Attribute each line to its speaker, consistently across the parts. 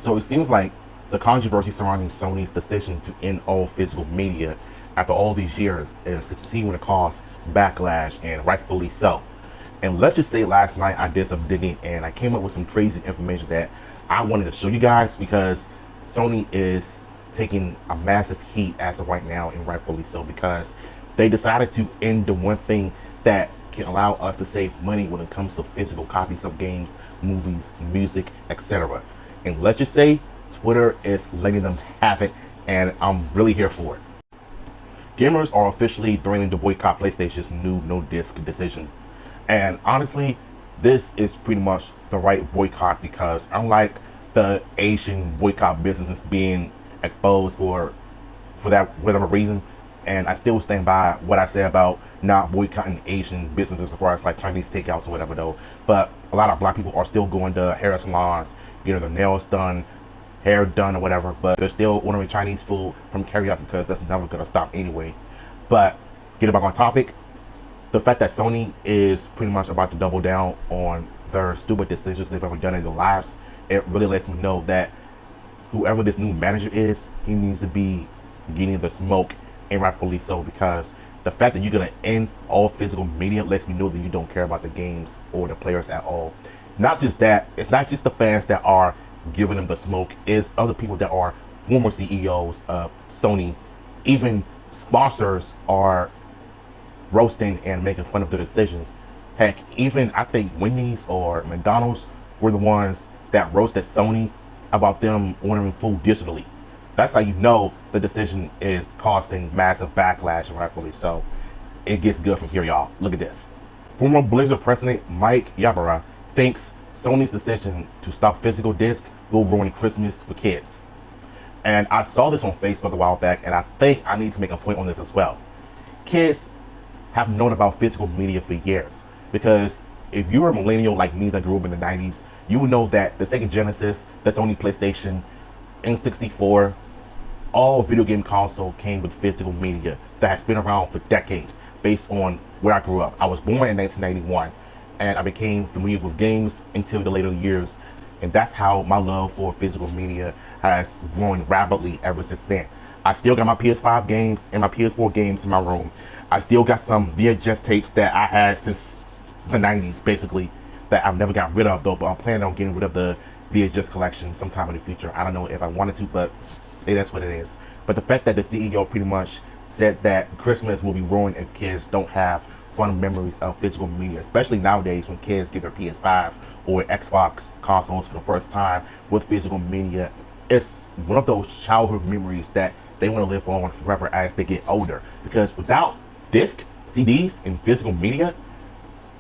Speaker 1: So it seems like the controversy surrounding Sony's decision to end all physical media after all these years is continuing to cause backlash, and rightfully so. And let's just say last night I did some digging and I came up with some crazy information that I wanted to show you guys, because Sony is taking a massive heat as of right now, and rightfully so, because they decided to end the one thing that can allow us to save money when it comes to physical copies of games, movies, music, etc. And let's just say Twitter is letting them have it, and I'm really here for it. Gamers are officially threatening to boycott PlayStation's new no disc decision. And honestly, this is pretty much the right boycott, because unlike the Asian boycott businesses being exposed for that whatever reason, and I still stand by what I said about not boycotting Asian businesses as far as like Chinese takeouts or whatever though. But a lot of black people are still going to hair salons, getting their nails done, hair done or whatever, but they're still ordering Chinese food from carryouts because that's never gonna stop anyway. But getting back on topic, the fact that Sony is pretty much about to double down on their stupid decisions they've ever done in their lives, it really lets me know that whoever this new manager is, he needs to be getting the smoke, and rightfully so, because the fact that you're gonna end all physical media lets me know that you don't care about the games or the players at all. Not just that, it's not just the fans that are giving them the smoke, it's other people that are former CEOs of Sony. Even sponsors are roasting and making fun of the decisions. Heck, even I think Wendy's or McDonald's were the ones that roasted Sony about them ordering food digitally. That's how you know the decision is causing massive backlash, and rightfully so. It gets good from here, y'all. Look at this. Former Blizzard president Mike Ybarra thinks Sony's decision to stop physical disc will ruin Christmas for kids. And I saw this on Facebook a while back, and I think I need to make a point on this as well. Kids have known about physical media for years, because if you're a millennial like me that grew up in the 90s, you would know that the Sega Genesis, the Sony PlayStation, N64, all video game console came with physical media that has been around for decades based on where I grew up. I was born in 1991, and I became familiar with games until the later years, and that's how my love for physical media has grown rapidly ever since then. I still got my PS5 games and my PS4 games in my room. I still got some VHS tapes that I had since the 90s, basically, that I've never got rid of though, but I'm planning on getting rid of the VHS collection sometime in the future. I don't know if I wanted to, but hey, that's what it is. But the fact that the CEO pretty much said that Christmas will be ruined if kids don't have fun memories of physical media, especially nowadays when kids get their PS5 or Xbox consoles for the first time with physical media. It's one of those childhood memories that they want to live on forever as they get older, because without disc, CDs, and physical media,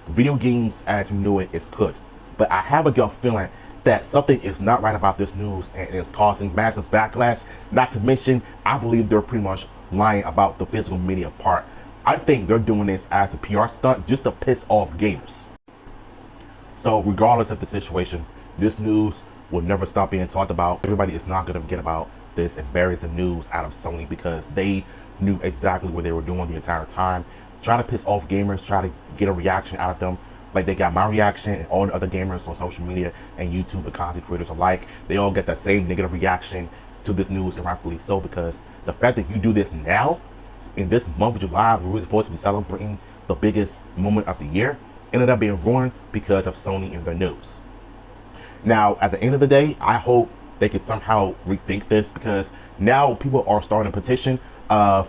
Speaker 1: video games as we know it is good. But I have a gut feeling that something is not right about this news, and it's causing massive backlash. Not to mention, I believe they're pretty much lying about the physical media part. I think they're doing this as a PR stunt just to piss off gamers. So regardless of the situation, this news will never stop being talked about. Everybody is not going to forget about this embarrassing news out of Sony, because they knew exactly what they were doing the entire time, trying to piss off gamers, try to get a reaction out of them. Like they got my reaction and all the other gamers on social media and YouTube and content creators alike. They all get the same negative reaction to this news, and rightfully so, because the fact that you do this now, in this month of July, where we're supposed to be celebrating the biggest moment of the year, ended up being ruined because of Sony and their news. Now, at the end of the day, I hope they could somehow rethink this, because now people are starting a petition of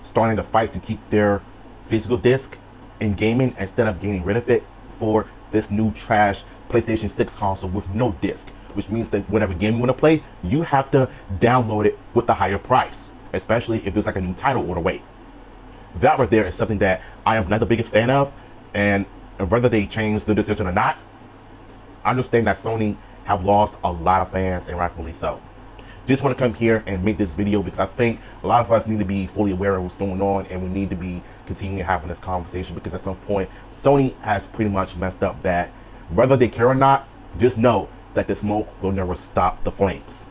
Speaker 1: starting to fight to keep their physical disc in gaming instead of getting rid of it for this new trash PlayStation 6 console with no disc, which means that whatever game you want to play, you have to download it with the higher price, especially if there's like a new title on the way. That right there is something that I am not the biggest fan of, and whether they change the decision or not, I understand that Sony have lost a lot of fans, and rightfully so. Just want to come here and make this video because I think a lot of us need to be fully aware of what's going on, and we need to be continuing having this conversation, because at some point Sony has pretty much messed up that whether they care or not, just know that the smoke will never stop the flames.